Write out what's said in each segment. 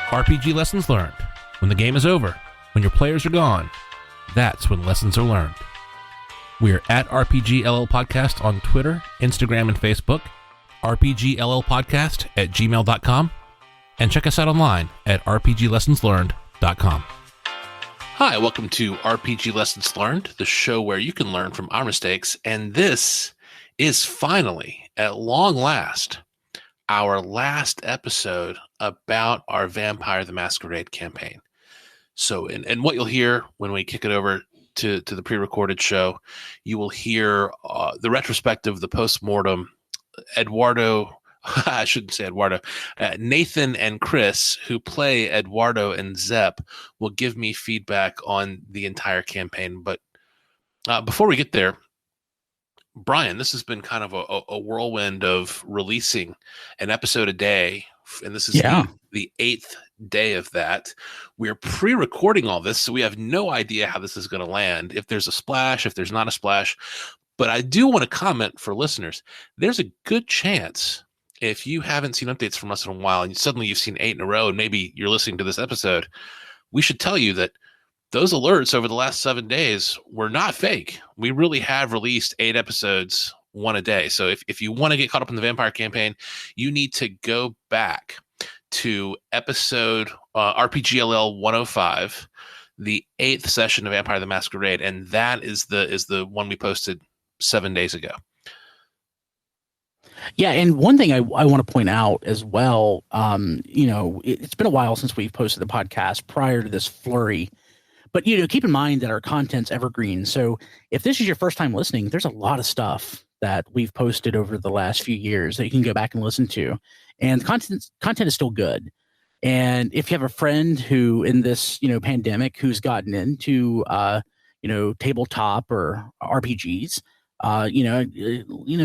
RPG lessons learned. When the game is over, when your players are gone, that's when lessons are learned. We're at RPGLL Podcast on Twitter, Instagram, and Facebook, rpgllpodcast@gmail.com, and check us out online at rpglessonslearned.com. Hi, welcome to RPG Lessons Learned, the show where you can learn from our mistakes, and this is finally, at long last, our last episode about our Vampire the Masquerade campaign. So, and what you'll hear when we kick it over to the pre-recorded show, you will hear the retrospective, the post-mortem. Eduardo, I shouldn't say Eduardo, Nathan and Chris, who play Eduardo and Zepp, will give me feedback on the entire campaign. But before we get there, Brian, this has been kind of a whirlwind of releasing an episode a day, and this is the 8th day of that. We're pre-recording all this, so we have no idea how this is going to land, if there's a splash, if there's not a splash. But I do want to comment for listeners, there's a good chance, if you haven't seen updates from us in a while, and suddenly you've seen 8 in a row, and maybe you're listening to this episode, we should tell you that those alerts over the last 7 days were not fake. We really have released 8 episodes, one a day. So if you want to get caught up in the Vampire campaign, you need to go back to episode RPGLL 105, the 8th session of Vampire the Masquerade, and that is the one we posted 7 days ago. Yeah, and one thing I want to point out as well, it's been a while since we've posted the podcast prior to this flurry. But, keep in mind that our content's evergreen. So if this is your first time listening, there's a lot of stuff that we've posted over the last few years that you can go back and listen to. And content is still good. And if you have a friend who in this, pandemic who's gotten into, tabletop or RPGs,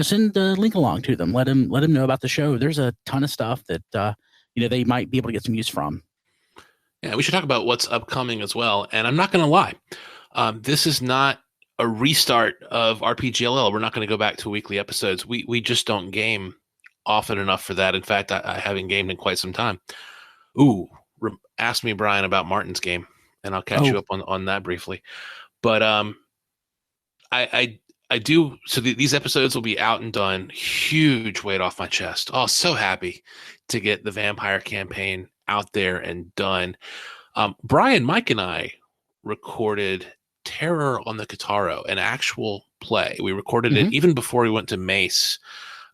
send the link along to them. Let them know about the show. There's a ton of stuff that, they might be able to get some use from. Yeah, we should talk about what's upcoming as well. And I'm not going to lie. This is not a restart of RPGLL. We're not going to go back to weekly episodes. We just don't game often enough for that. In fact, I haven't gamed in quite some time. Ooh, ask me, Brian, about Martin's game, and I'll catch you up on that briefly. But I do. So these episodes will be out and done. Huge weight off my chest. Oh, so happy to get the Vampire campaign out there and done. Brian, Mike, and I recorded Terror on the Guitaro, an actual play. We recorded it even before we went to Mace,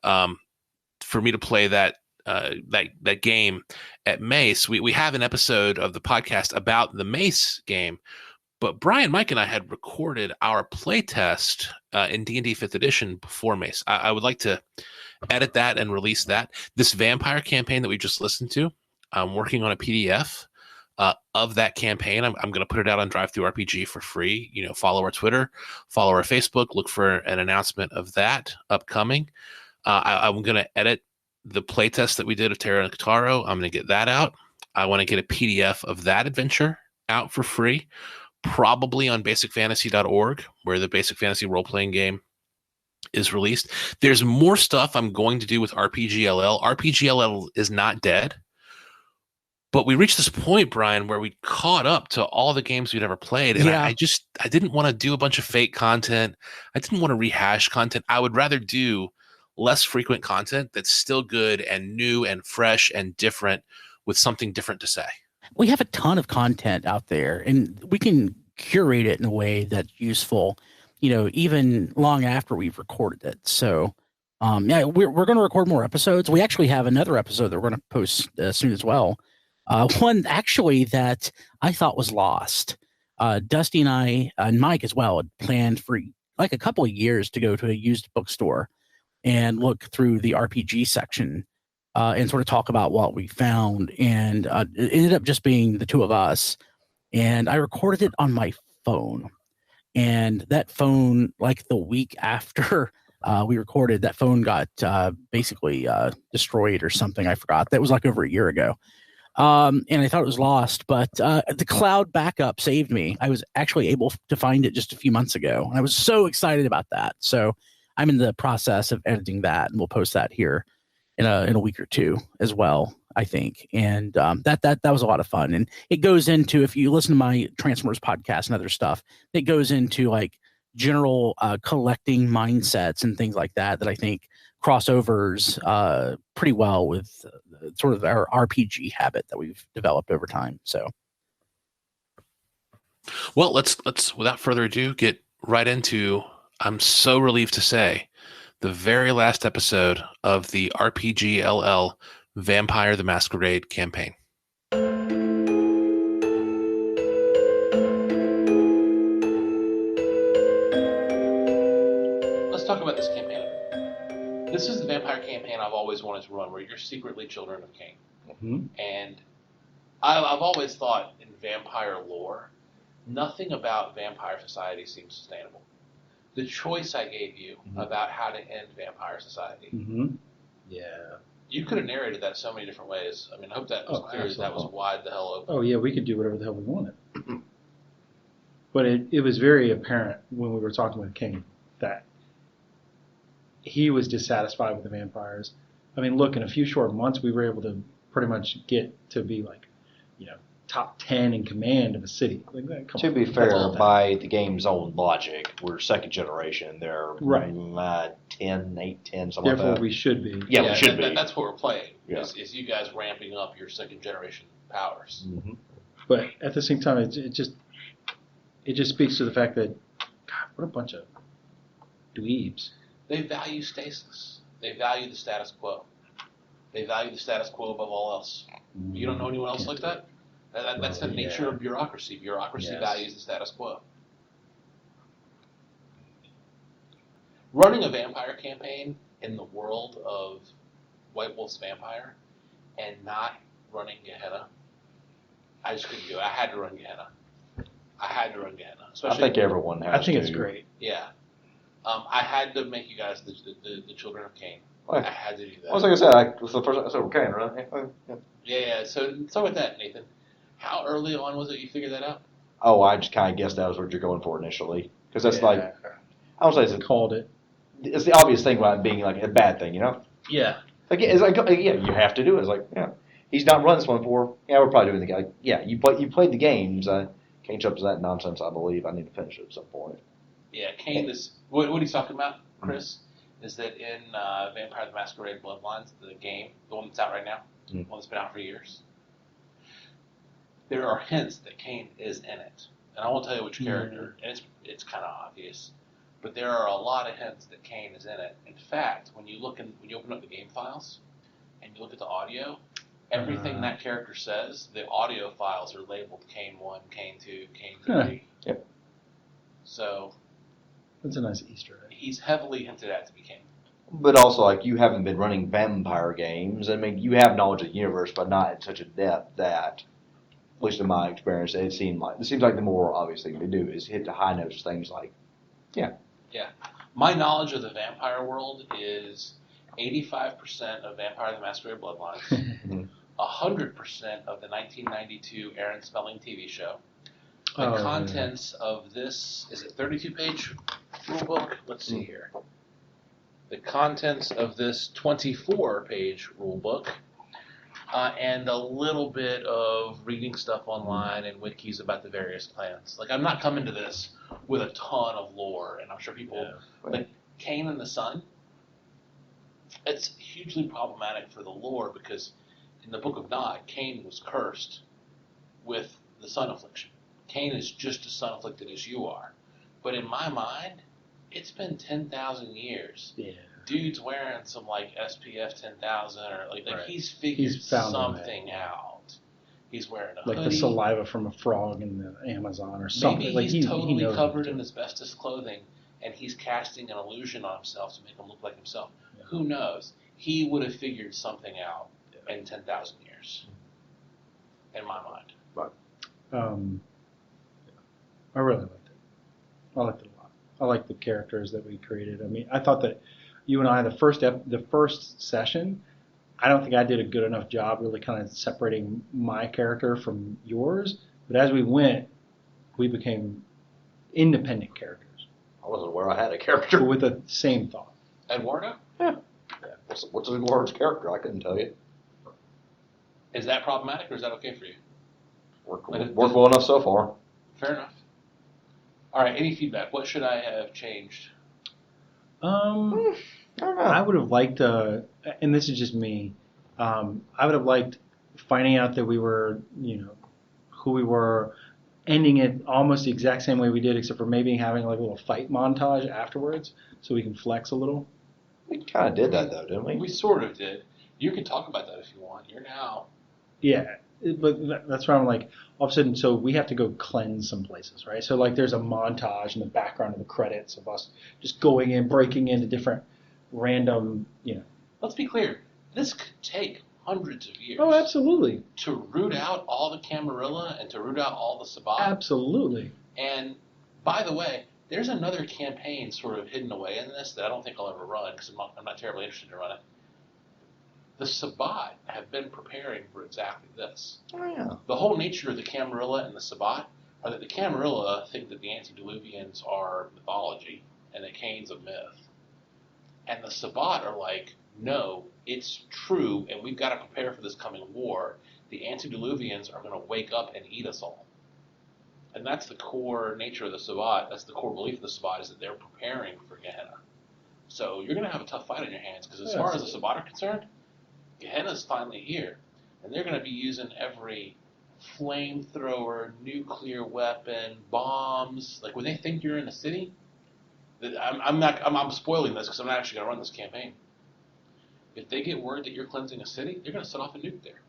for me to play that game at Mace. We have an episode of the podcast about the Mace game, but Brian, Mike, and I had recorded our playtest in D&D 5th edition before Mace. I would like to edit that and release that. This Vampire campaign that we just listened to, I'm working on a PDF of that campaign. I'm going to put it out on DriveThruRPG for free. Follow our Twitter, follow our Facebook, look for an announcement of that upcoming. I'm going to edit the playtest that we did of Terra and Guitaro. I'm going to get that out. I want to get a PDF of that adventure out for free, probably on basicfantasy.org, where the Basic Fantasy role-playing game is released. There's more stuff I'm going to do with RPGLL. RPGLL is not dead. But we reached this point, Brian, where we caught up to all the games we'd ever played. And I didn't want to do a bunch of fake content. I didn't want to rehash content. I would rather do less frequent content that's still good and new and fresh and different with something different to say. We have a ton of content out there, and we can curate it in a way that's useful, even long after we've recorded it. So, we're going to record more episodes. We actually have another episode that we're going to post soon as well. One actually that I thought was lost. Dusty and I, and Mike as well, had planned for like a couple of years to go to a used bookstore and look through the RPG section and sort of talk about what we found. And it ended up just being the two of us. And I recorded it on my phone. And that phone, like the week after we recorded, that phone got basically destroyed or something. I forgot. That was like over a year ago. And I thought it was lost, but the cloud backup saved me. I was actually able to find it just a few months ago, and I was so excited about that. So I'm in the process of editing that, and we'll post that here in a week or two as well, I think. And that was a lot of fun. And it goes into, if you listen to my Transformers podcast and other stuff, it goes into like general collecting mindsets and things like that I think crossovers pretty well with sort of our RPG habit that we've developed over time. So, well, let's without further ado get right into, I'm so relieved to say, the very last episode of the RPGLL Vampire the Masquerade campaign. Let's talk about this campaign. This is the vampire campaign I've always wanted to run, where you're secretly children of Cain. Mm-hmm. And I've always thought in vampire lore, nothing about vampire society seems sustainable. The choice I gave you about how to end vampire society, Yeah. you could have narrated that so many different ways. I mean, I hope that was clear. Absolutely. That was wide the hell open. Oh, yeah, we could do whatever the hell we wanted. But it was very apparent when we were talking with King that he was dissatisfied with the vampires. I mean, look, in a few short months, we were able to pretty much get to be like, top 10 in command of a city. Like, to be fair, by the game's own logic, we're second generation. They're right. 10, 8, 10, something Therefore, like that. we should be. Yeah, we should be. That's what we're playing, Yeah. is you guys ramping up your second generation powers. Mm-hmm. But at the same time, it just speaks to the fact that, God, what a bunch of dweebs. They value stasis. They value the status quo. They value the status quo above all else. You don't know anyone else like that? That's the nature of bureaucracy. Bureaucracy values the status quo. Running a vampire campaign in the world of White Wolf's Vampire and not running Gehenna, I just couldn't do it. I had to run Gehenna. I think everyone has to. I think it's great. Yeah. I had to make you guys the children of Cain. Right. I had to do that. Well, like I said, it was the first episode of Cain, right? Yeah. So start with that, Nathan. How early on was it you figured that out? Oh, I just kind of guessed that was what you're going for initially. Because that's like, I don't say called it. It's the obvious thing about it being like a bad thing, Yeah. It's like you have to do it. It's like, he's not run this one before. Yeah, we're probably doing the guy. Yeah, you played the games. Cain jumps to that nonsense, I believe. I need to finish it at some point. Yeah, Cain is... What he's talking about, Chris, is that in Vampire the Masquerade Bloodlines, the game, the one that's out right now, the one that's been out for years, there are hints that Cain is in it. And I won't tell you which character, and it's kind of obvious, but there are a lot of hints that Cain is in it. In fact, when you open up the game files and you look at the audio, everything that character says, the audio files are labeled Cain 1, Cain 2, Cain 3. Yep. So That's a nice Easter egg. he's heavily hinted at to be Cain. But also, like, you haven't been running vampire games. I mean, you have knowledge of the universe, but not at such a depth that, at least in my experience, it seems like the more obvious thing to do is hit the high notes, things like, Yeah. My knowledge of the vampire world is 85% of Vampire the Masquerade Bloodlines, 100% of the 1992 Aaron Spelling TV show. The contents of this, is it 32-page rulebook? Let's see here. The contents of this 24-page rulebook, and a little bit of reading stuff online and wikis about the various clans. Like, I'm not coming to this with a ton of lore, and I'm sure people... Like, Cain and the Sun, it's hugely problematic for the lore because in the Book of Nod, Cain was cursed with the sun affliction. Cain is just as sun afflicted as you are. But in my mind, it's been 10,000 years. Yeah. Dude's wearing some like SPF 10,000 or like he's figured He's found something out. He's wearing a like hoodie. the saliva from a frog in the Amazon or something. Maybe like he's he totally knows covered in asbestos clothing and he's casting an illusion on himself to make him look like himself. Yeah. Who knows? He would have figured something out in 10,000 years, in my mind. But I really liked it. I liked it a lot. I liked the characters that we created. I mean, I thought that you and I, the first session, I don't think I did a good enough job really kind of separating my character from yours. But as we went, we became independent characters. I wasn't aware I had a character. With the same thought. Eduardo? Yeah. What's a large character? I couldn't tell you. Is that problematic, or is that okay for you? Worked well enough so far. Fair enough. All right, any feedback? What should I have changed? I don't know. I would have liked, and this is just me, I would have liked finding out that we were, who we were, ending it almost the exact same way we did, except for maybe having like a little fight montage afterwards, so we can flex a little. We kind of did that though, didn't we? We sort of did. You can talk about that if you want. You're now. Yeah, but that's why I'm like, all of a sudden, so we have to go cleanse some places, right? So like there's a montage in the background of the credits of us just going in, breaking into different random, Let's be clear. This could take hundreds of years. Oh, absolutely. To root out all the Camarilla and to root out all the Sabbat. Absolutely. And by the way, there's another campaign sort of hidden away in this that I don't think I'll ever run because I'm not terribly interested to run it. The Sabbat have been preparing for exactly this. Oh, yeah. The whole nature of the Camarilla and the Sabbat are that the Camarilla think that the antediluvians are mythology and that Cain's a myth. And the Sabbat are like, no, it's true, and we've got to prepare for this coming war. The antediluvians are going to wake up and eat us all. And that's the core nature of the Sabbat. That's the core belief of the Sabbat, is that they're preparing for Gehenna. So you're going to have a tough fight on your hands, because as far as the Sabbat are concerned, Gehenna's finally here. And they're going to be using every flamethrower, nuclear weapon, bombs. Like when they think you're in a city, I'm spoiling this because I'm not actually going to run this campaign. If they get word that you're cleansing a city, they're going to set off a nuke there.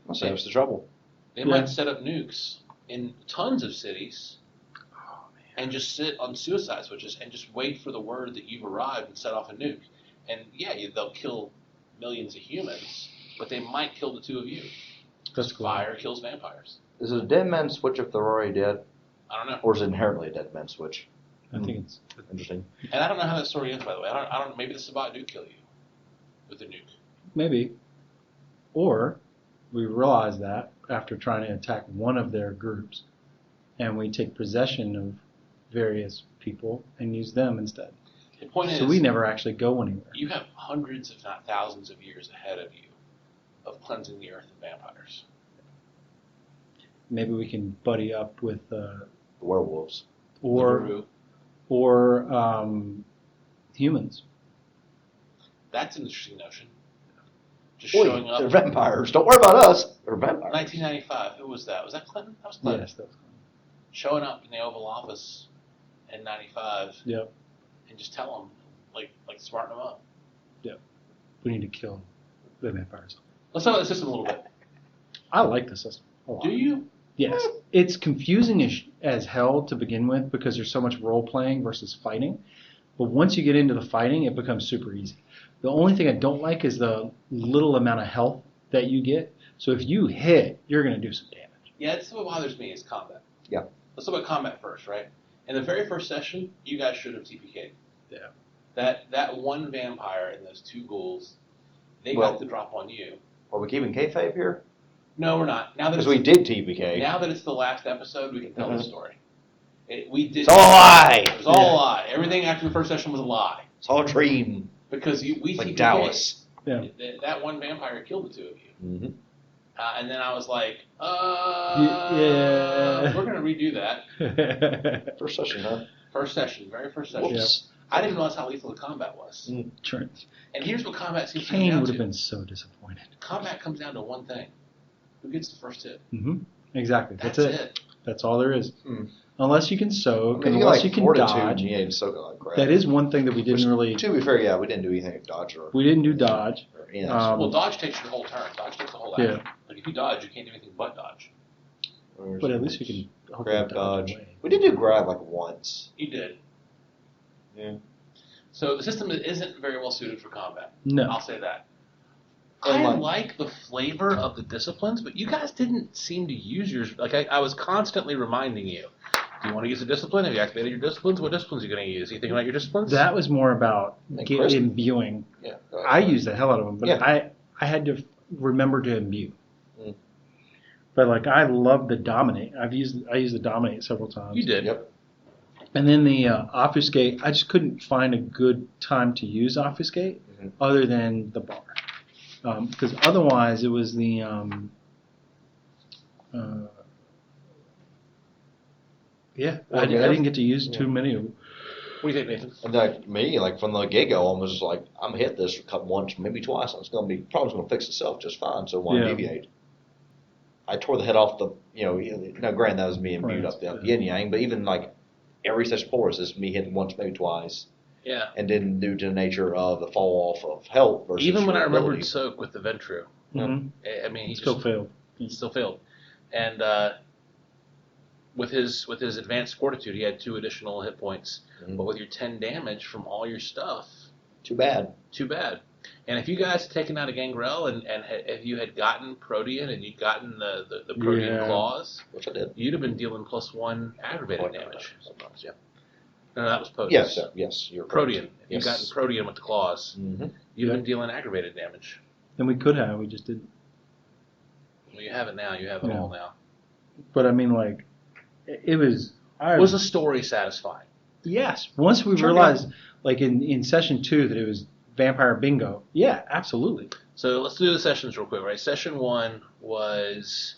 That's the trouble. They might set up nukes in tons of cities and just sit on suicide switches and just wait for the word that you've arrived and set off a nuke. And yeah, they'll kill millions of humans, but they might kill the two of you. Because fire kills vampires. Is it a dead man switch if they're already dead? I don't know. Or is it inherently a dead man switch? I think it's interesting. And I don't know how that story ends, by the way. I don't. Maybe the Sabbat do kill you with the nuke. Maybe. Or we realize that after trying to attack one of their groups, and we take possession of various people and use them instead. The point is, so we never actually go anywhere. You have hundreds, if not thousands, of years ahead of you of cleansing the earth of vampires. Maybe we can buddy up with the werewolves or humans. That's an interesting notion. Just Boy, showing up. They're vampires. Don't worry about us. They're vampires. 1995. Who was that? Was that Clinton? That was Clinton. Yes, that was Clinton. Showing up in the Oval Office in 95. Yep. And just tell them, like smarten them up. Yep. We need to kill the vampires. Let's talk about the system a little bit. I like the system a lot. Do you? Yes. It's confusing as hell to begin with because there's so much role playing versus fighting. But once you get into the fighting, it becomes super easy. The only thing I don't like is the little amount of health that you get. So if you hit, you're going to do some damage. Yeah, that's what bothers me is combat. Yeah. Let's talk about combat first, right? In the very first session, you guys should have TPK'd. Yeah. That one vampire and those two ghouls, they got the drop on you. Are we keeping kayfabe here? No, we're not. Now that because we did TPK. Now that it's the last episode, we can tell the story. It's all a lie. It was all a lie. Everything after the first session was a lie. It's all a dream. Because we like TPK'd. Dallas. Yeah. That one vampire killed the two of you. Mm-hmm. And then I was like, yeah. We're going to redo that. First session, huh? First session, very first session. Yep. I didn't realize how lethal the combat was. Trent. And here's what combat seems to come Kane down would to. have been so disappointed. Combat comes down to one thing. Who gets the first hit? Mm-hmm. Exactly. That's it. it. That's all there is. Unless you can soak, unless you can dodge. You ain't soaking like crap. That is one thing that we didn't really... To be fair, yeah, we didn't do anything with dodge. We didn't do dodge. Well, dodge takes your whole turn. Dodge takes the whole action. Yeah. Like if you dodge, you can't do anything but dodge. But at least you can grab dodge. We did do grab like once. You did. Yeah. So the system isn't very well suited for combat. No. I'll say that. I like the flavor of the disciplines, but you guys didn't seem to use yours. Like I was constantly reminding you. Do you want to use a discipline? Have you activated your disciplines? What disciplines are you going to use? Are you thinking about your disciplines? That was more about imbuing. Yeah. I used the hell out of them, but I had to remember to imbue. But like I love the dominate. I used the dominate several times. You did. Yep. And then the obfuscate. I just couldn't find a good time to use obfuscate. other than the bar. Because otherwise it was the I didn't get to use too many of them. What do you think, Nathan? And like me, like from the get-go, I was like, I'm hit this once, maybe twice. It's gonna be problem's gonna fix itself just fine. So why deviate? I tore the head off the, now granted that was me imbued up the yin yang, but even like every session before is me hitting once, maybe twice. Yeah. And then due to the nature of the fall off of health versus even when I ability. remembered Soak with the Ventru, I mean, he still failed. He still failed, and with his advanced fortitude, he had 2 additional hit points. But with your 10 damage from all your stuff, too bad. And if you guys had taken out a Gangrel and if you had gotten Protean and you'd gotten the Protean claws, which I did, you'd have been dealing +1 aggravated damage. Sometimes, yeah. No, that was potent. Yes, you're Protean. Correct. If you'd gotten Protean with the claws, you'd have been dealing aggravated damage. And we could have, we just didn't. Well, you have it now. You have it all now. But I mean, like, it was. Was the story satisfying? Yes. Once we realized, like in session 2, that it was vampire bingo. Yeah, absolutely. So let's do the sessions real quick, right? Session 1 was,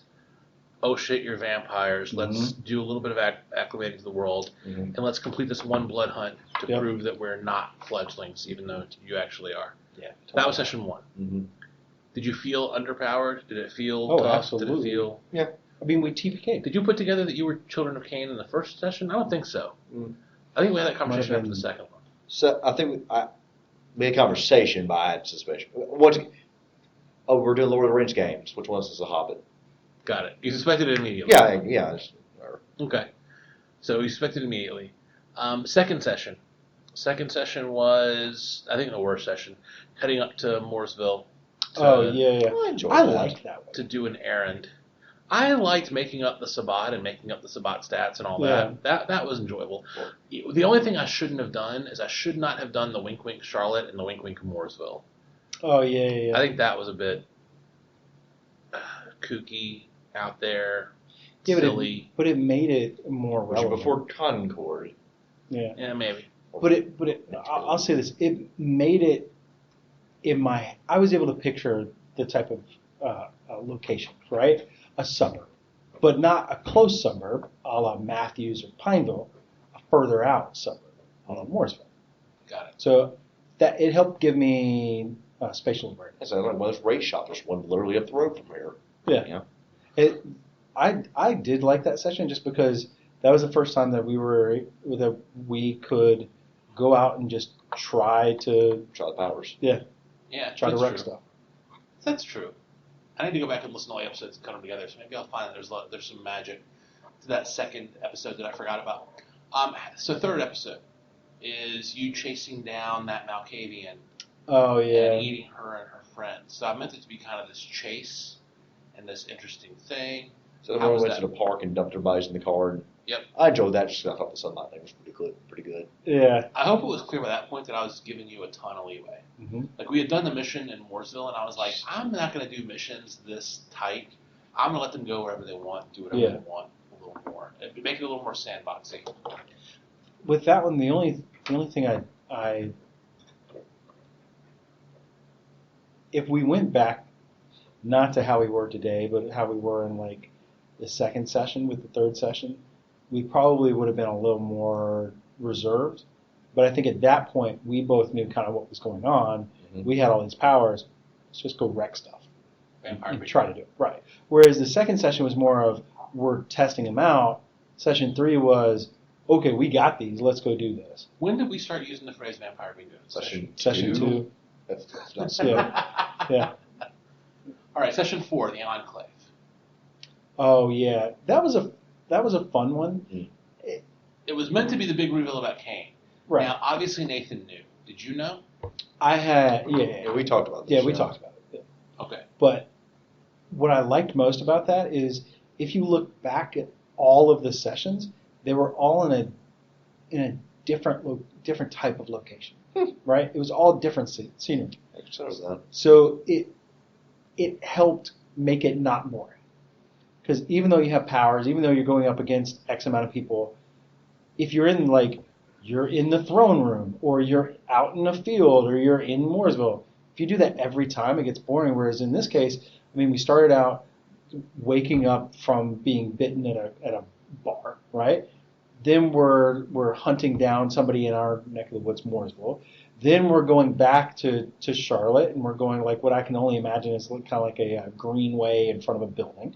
oh shit, you're vampires. Let's do a little bit of acclimating to the world, and let's complete this one blood hunt to prove that we're not fledglings, even though you actually are. Yeah. Totally. That was session 1. Did you feel underpowered? Did it feel tough? Absolutely. Did it feel? Yeah. I mean, we TPK'd. Did you put together that you were Children of Cain in the first session? I don't think so. I think we had that conversation after the second one. So I think we had a conversation, but I had suspicion. We're doing Lord of the Rings games. Which one's is The Hobbit? Got it. You suspected it immediately. Yeah. Okay. So you suspected immediately. Second session. Second session was, I think, the worst session. Heading up to Mooresville. I liked that one. To do an errand. I liked making up the Sabbat and making up the Sabbat stats and all that. That was enjoyable. The only thing I shouldn't have done is I should not have done the Wink Wink Charlotte and the Wink Wink Mooresville. Oh, yeah. I think that was a bit kooky, out there, silly. But it made it more relevant. Before Concord. Yeah, maybe. I'll say this. It made it I was able to picture the type of location, right? A suburb, but not a close suburb, a la Matthews or Pineville, a further out suburb, a la Mooresville. Got it. So that it helped give me spatial awareness. Like one of those race shops. There's one literally up the road from here. Yeah. I did like that session just because that was the first time that we could go out and just try the powers. Yeah. Try to wreck stuff. That's true. I need to go back and listen to all the episodes and cut them together, so maybe I'll find that there's some magic to that second episode that I forgot about. So third episode is you chasing down that Malkavian. Oh, yeah. And eating her and her friends. So I meant it to be kind of this chase and this interesting thing. So everyone went to the park and dumped their bodies in the car. And yep. I enjoyed that just because I thought the sunlight thing was pretty good. Yeah. I hope it was clear by that point that I was giving you a ton of leeway. Like, we had done the mission in Mooresville, and I was like, I'm not going to do missions this tight. I'm going to let them go wherever they want, do whatever they want a little more. Make it a little more sandboxy. With that one, the only thing I if we went back, not to how we were today, but how we were in, like, the second session with the third session, we probably would have been a little more reserved. But I think at that point, we both knew kind of what was going on. We had all these powers. Let's just go wreck stuff. And try to do it. Right. Whereas the second session was more of, we're testing them out. Session 3 was, okay, we got these. Let's go do this. When did we start using the phrase vampire bingo? Session 2. That's Yeah. All right, session 4, the Enclave. Oh yeah, that was a fun one. It was meant to be the big reveal about Cain. Right. Now, obviously Nathan knew. Did you know? I had we talked about this. Yeah, we talked about it. Yeah. Okay. But what I liked most about that is if you look back at all of the sessions, they were all in a different type of location. Right? It was all different scenery. So it helped make it not boring. Because even though you have powers, even though you're going up against X amount of people, if you're in, like, you're in the throne room, or you're out in a field, or you're in Mooresville. If you do that every time, it gets boring. Whereas in this case, I mean, we started out waking up from being bitten at a bar, right? Then we're hunting down somebody in our neck of the woods, Mooresville. Then we're going back to Charlotte, and we're going like what I can only imagine is kind of like a greenway in front of a building.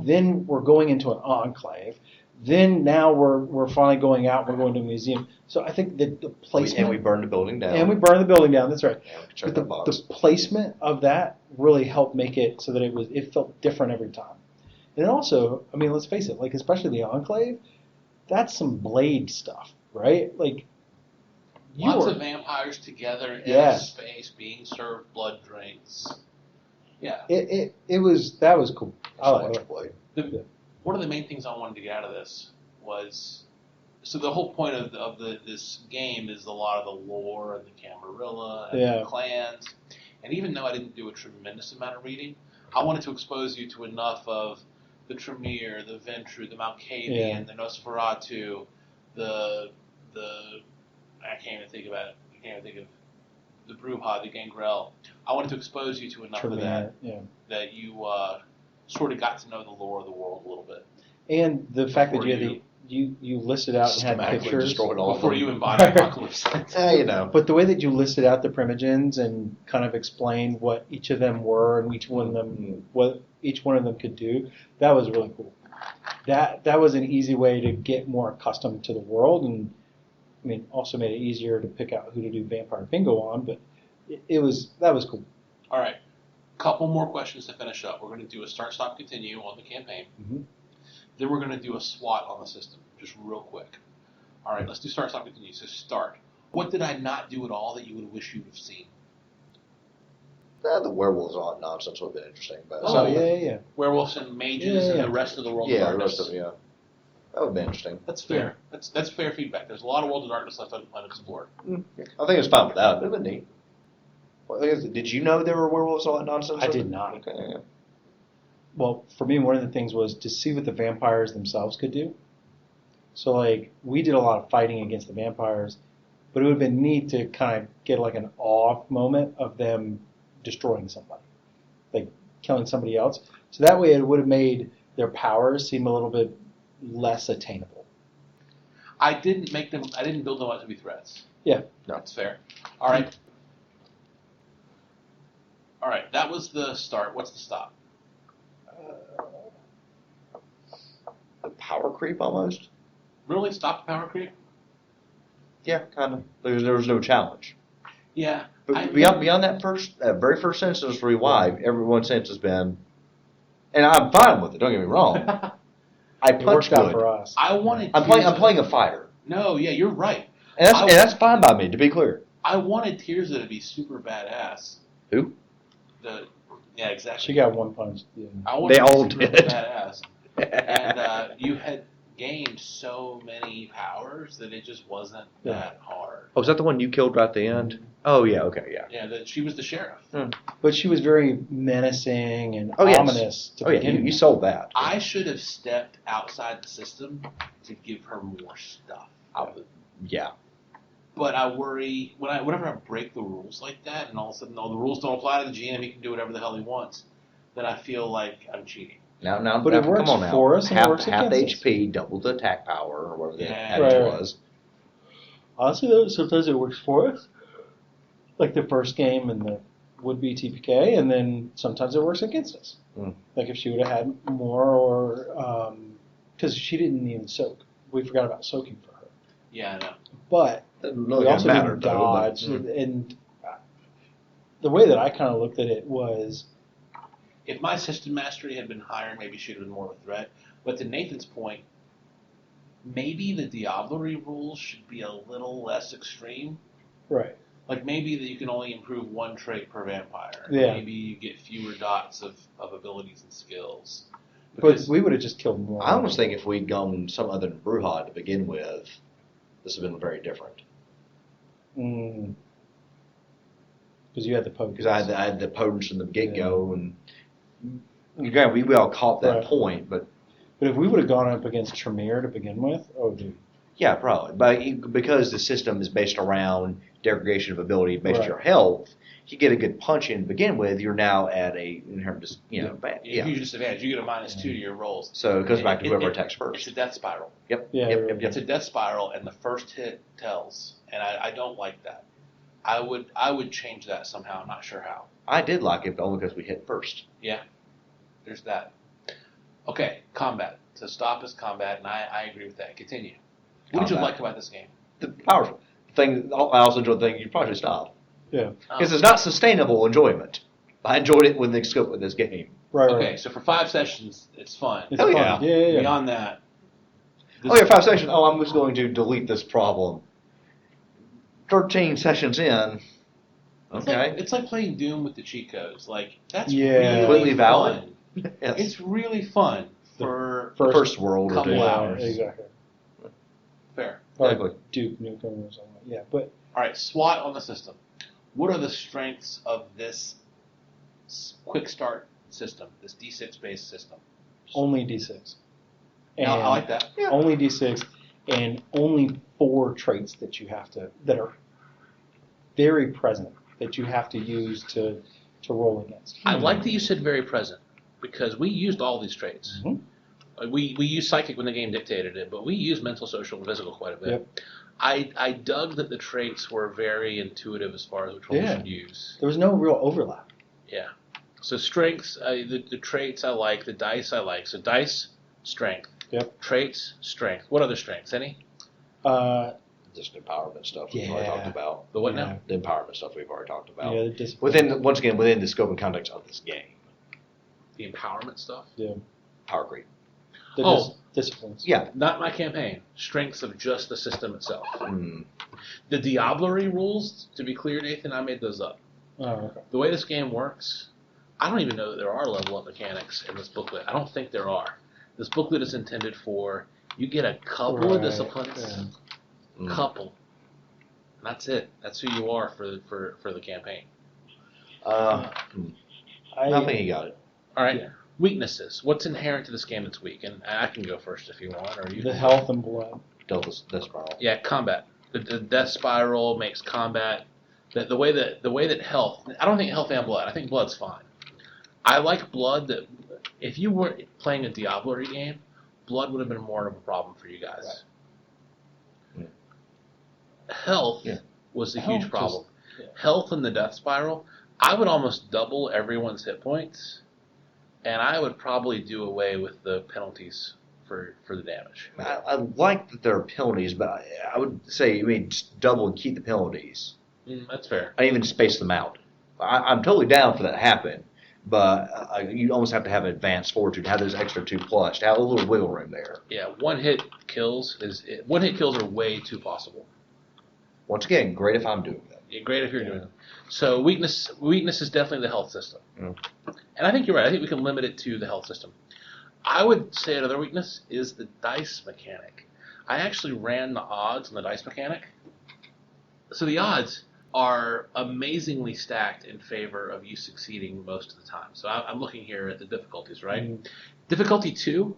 Then we're going into an enclave. Then now we're finally going out. We're going to a museum. So I think that the placement And we burned the building down. and we burned the building down. That's right. Yeah, we could check But that box. the placement of that really helped make it so that it felt different every time. And also, I mean, let's face it, like especially the enclave, that's some Blade stuff, right? Like Lots of vampires together in Yeah. a space being served blood drinks. Yeah. that was cool. I like it. Blade. One of the main things I wanted to get out of this was, so the whole point of this game is a lot of the lore and the Camarilla and Yeah. the clans. And even though I didn't do a tremendous amount of reading, I wanted to expose you to enough of the Tremere, the Ventru, the Malkavian, the Nosferatu, the I can't even think about it. I can't even think of the Bruja, the Gangrel. I wanted to expose you to enough of that that you sort of got to know the lore of the world a little bit. And the fact that Before you listed out and had Schematically pictures. destroyed all of Before them. you embody apocalypse. You know. But the way that you listed out the primogens and kind of explained what each of them were and what each one of them could do, that was really cool. That was an easy way to get more accustomed to the world, and I mean also made it easier to pick out who to do vampire bingo on. But that was cool. All right. Couple more questions to finish up. We're going to do a start, stop, continue on the campaign. Mhm. Then we're going to do a SWAT on the system, just real quick. All right, let's do start, stop, continue. So start. What did I not do at all that you would wish you would have seen? The werewolves all that nonsense would have been interesting. But Oh, yeah. Werewolves and mages and the rest of the world of yeah, the darkness. rest of it, yeah. That would have been interesting. That's fair. That's fair feedback. There's a lot of world of darkness left unexplored. I think it's fine with that. It would have been neat. Well, did you know there were werewolves and all that nonsense? I did not. Okay, yeah. Well, for me, one of the things was to see what the vampires themselves could do. So, like, we did a lot of fighting against the vampires, but it would have been neat to kind of get, like, an awe moment of them destroying somebody, like killing somebody else. So that way it would have made their powers seem a little bit less attainable. I didn't build them up to be threats. Yeah. No. That's fair. All right. All right, that was the start. What's the stop? The power creep almost? Really? Stop the power creep? Yeah, kind of. There was no challenge. Yeah. But beyond that very first instance for Revive, everyone since has been, and I'm fine with it. Don't get me wrong. I It punch worked out good. for us. I wanted. I'm playing a fighter, No, yeah, you're right. and that's fine by me. To be clear. I wanted Tirza to be super badass. Who? Yeah, exactly. She got one punch. Yeah. I wanted They her to be all super did. Badass. And you had gained so many powers that it just wasn't that hard. Oh, is that the one you killed right at the end? Oh yeah. Okay. Yeah. Yeah, that she was the sheriff. But she was very menacing and Oh, yes. ominous to Oh yeah. begin You with. sold that. I should have stepped outside the system to give her more stuff. Yeah. But I worry whenever I break the rules like that, and all of a sudden, the rules don't apply to the GM. He can do whatever the hell he wants. Then I feel like I'm cheating. Now, But it works come on now. for us and it half works half against us. HP, double the attack power, or whatever the Yeah. adage Right. was. Honestly, though, sometimes it works for us. Like the first game and the would-be TPK, and then sometimes it works against us. Like if she would have had more, or because she didn't even soak. We forgot about soaking for her. Yeah, I know. But Doesn't we really also matter, didn't though, but- dodge. And the way that I kind of looked at it was, If my system mastery had been higher, maybe she would have been more of a threat. But to Nathan's point, maybe the Diablerie rules should be a little less extreme. right. Like maybe that you can only improve one trait per vampire. Yeah. Maybe you get fewer dots of abilities and skills. But Because we would have just killed more. I almost think if we'd gone some other than Bruja to begin with, this would have been very different. Because you had the poke. Because I had the potence from the get-go, and again, we all caught that Right. point, but But if we would have gone up against Tremere to begin with, oh dude, Yeah, probably. But because the system is based around degradation of ability based on your health, you get a good punch in to begin with, you're now at a, in terms of, Huge disadvantage. You get a -2 to your rolls. So it goes back to whoever attacks first. It's a death spiral. Yep. It's a death spiral, and the first hit tells. And I don't like that. I would change that somehow. I'm not sure how. I did like it, but only because we hit first. Yeah. There's that. Okay, combat. So stop is combat, and I agree with that. Continue. What did you like about this game? The powerful thing, I also enjoyed the thing, you probably should stop. Yeah. Because it's not sustainable enjoyment. I enjoyed it within the scope of this game. Right. Okay, so for 5 sessions, it's fun. It's Oh, fun. yeah. Yeah. Beyond that. Oh, yeah, 5 sessions. Oh, I'm just going to delete this problem. 13 sessions in. Okay. It's like playing Doom with the cheat codes. Like, that's Yeah. really Completely valid. fun. Yes. It's really fun for the first world or couple two. hours. Exactly. fair. Exactly. Duke Nukem or something. Yeah, but All right, SWAT on the system. What are the strengths of this quick start system, this D6 based system? only D6. And I like that. Yeah. Only D6, and only 4 traits that are very present that you have to use to roll against. I like that you said very present, because we used all these traits. Mhm. We used psychic when the game dictated it, but we used mental, social, and physical quite a bit. Yep. I dug that the traits were very intuitive as far as which one we should use. There was no real overlap. Yeah. So strengths, the traits I like, the dice I like. So dice, strength. Yep. Traits, strength. What other strengths? Any? Just empowerment stuff we've already Yeah. talked about. The what Yeah. now? The empowerment stuff we've already talked about. Yeah, the discipline. Within the scope and context of this game. The empowerment stuff? Power creep. The disciplines. Yeah. Not my campaign. Strengths of just the system itself. Mm. The Diablerie rules, to be clear, Nathan, I made those up. Oh, okay. The way this game works, I don't even know that there are level up mechanics in this booklet. I don't think there are. This booklet is intended for, you get a couple of disciplines, Yeah. couple. And that's it. That's who you are for the campaign. I think you got it. All right. Yeah. Weaknesses. What's inherent to this game that's weak? And I can go first if you want, or you. The can. health and blood. Death spiral. Yeah, combat. The death spiral makes combat. The way that health. I don't think health and blood. I think blood's fine. I like blood. That if you were playing a Diablerie game, blood would have been more of a problem for you guys. Right. Health was a Health huge problem. yeah. Health in the death spiral, I would almost double everyone's hit points, and I would probably do away with the penalties for the damage. I like that there are penalties, but I would say, just double and keep the penalties. That's fair. I even space them out. I'm totally down for that to happen, but you almost have to have advanced fortitude, have those extra 2+, to have a little wiggle room there. Yeah, one hit kills are way too possible. Once again, great if I'm doing that. Yeah, great if you're doing them. So weakness is definitely the health system. Mm. And I think you're right. I think we can limit it to the health system. I would say another weakness is the dice mechanic. I actually ran the odds on the dice mechanic. So the odds are amazingly stacked in favor of you succeeding most of the time. So I'm looking here at the difficulties, right? Mm. Difficulty 2,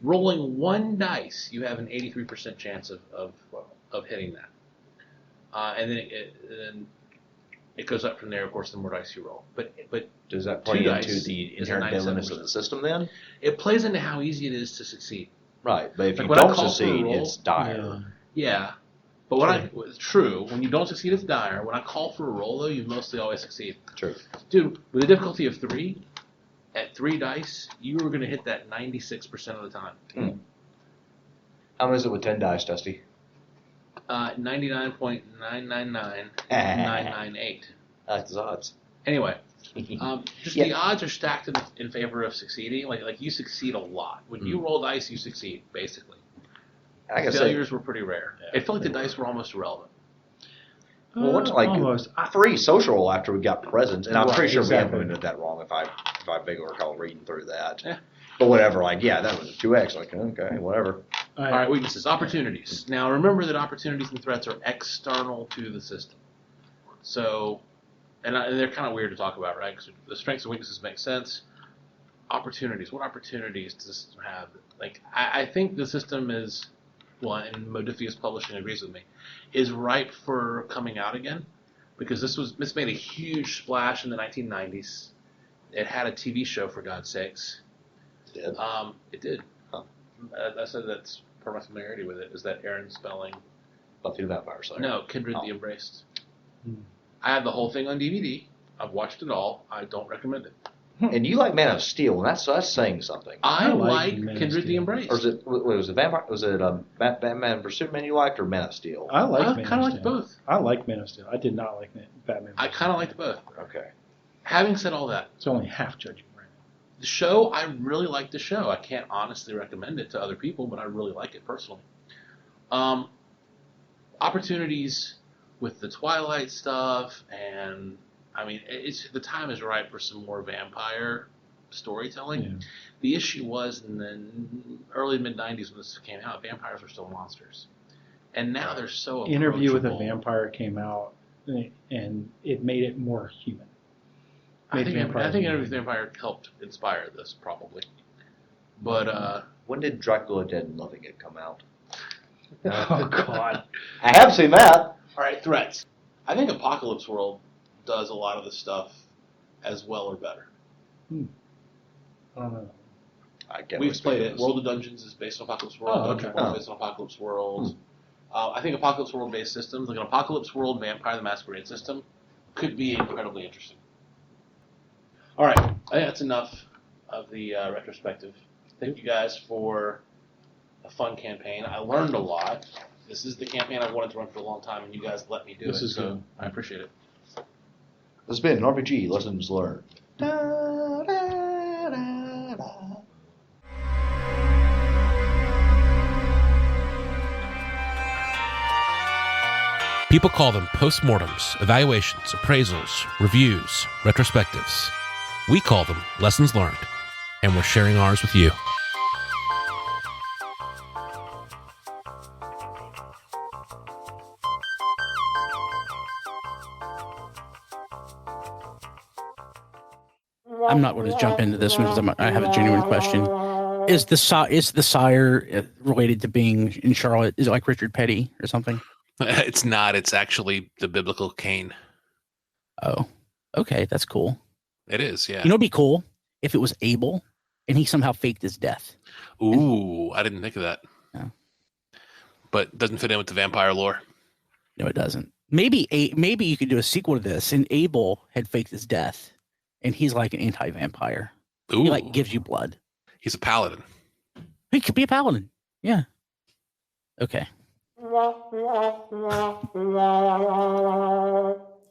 rolling 1 dice, you have an 83% chance of hitting that. And then it goes up from there, of course, the more dice you roll. But Does that play 2 into dice the is a inherent deadliness 97%. of the system then? it plays into how easy it is to succeed. Right, but if Like you when I don't call for a succeed, roll- it's dire. Yeah. But true, when you don't succeed, it's dire. When I call for a roll, though, you mostly always succeed. True. Dude, with a difficulty of 3, at 3 dice, you were going to hit that 96% of the time. How much is it with 10 dice, Dusty? 99.999998. That's the odds. Anyway, just Yeah. the odds are stacked in favor of succeeding. Like you succeed a lot. When you roll dice, you succeed, basically. I gotta say, Failures were pretty rare. Yeah, It felt like the they were. dice were almost irrelevant. well, what's like almost. 3 social roll after we got presents, and I'm Right, pretty sure exactly. we implemented that wrong if I vaguely recall reading through that. Yeah. But whatever, that was a 2x. Like, okay, whatever. All right, weaknesses. Opportunities. Now, remember that opportunities and threats are external to the system. So, and they're kind of weird to talk about, right? Because the strengths and weaknesses make sense. Opportunities. What opportunities does the system have? Like, I think the system is well, and Modifius Publishing agrees with me, is ripe for coming out again, because this made a huge splash in the 1990s. It had a TV show, for God's sakes. It did. It did. Huh. I said that's per my familiarity with it. Is that Aaron Spelling? Buffy the Vampire Slayer. No, Kindred the Embraced. Hmm. I have the whole thing on DVD. I've watched it all. I don't recommend it. And you like Man of Steel, and that's saying something. I like like Man of Kindred the Steel. Embraced. Or was it Vampire? Was it Batman vs Superman you liked, or Man of Steel? I like I Man kind of of liked Steel. both. I like Man of Steel. I did not like Batman. I kind of liked both. Okay. Having said all that, It's only half judging right the show, I really like the show. I can't honestly recommend it to other people, but I really like it personally. Opportunities with the Twilight stuff, and I mean, the time is right for some more vampire storytelling. Yeah. The issue was in the early mid-90s when this came out, vampires were still monsters. And now they're so Interview with a approachable. Vampire came out, and it made it more human. I think vampires Interview more with a Vampire helped inspire this, probably. But, When did Dracula Dead and Loving It come out? Oh God! I have seen that. all right, threats. I think Apocalypse World does a lot of the stuff as well or better. I don't know. I get We've what played it it. is. World of Dungeons is based on Apocalypse World. Oh, Dungeon okay. World is based on Apocalypse World. I think Apocalypse World-based systems, like an Apocalypse World Vampire the Masquerade system, could be incredibly interesting. All right, I think that's enough of the retrospective. Thank you guys for a fun campaign. I learned a lot. This is the campaign I've wanted to run for a long time, and you guys let me do This it, is so good. I appreciate it. This has been an RPG Lessons Learned. People call them postmortems, evaluations, appraisals, reviews, retrospectives. We call them lessons learned, and we're sharing ours with you. I'm not going to jump into this one because I have a genuine question. Is the sire related to being in Charlotte? Is it like Richard Petty or something? It's not. It's actually the biblical Cain. Oh, okay, that's cool. It is, yeah. You know, it'd be cool if it was Abel and he somehow faked his death. Ooh, I didn't think of that. Yeah. But doesn't fit in with the vampire lore. No, it doesn't. Maybe you could do a sequel to this, and Abel had faked his death, and he's like an anti-vampire. Ooh, He like gives you blood. he's a paladin. He could be a paladin. Yeah. Okay.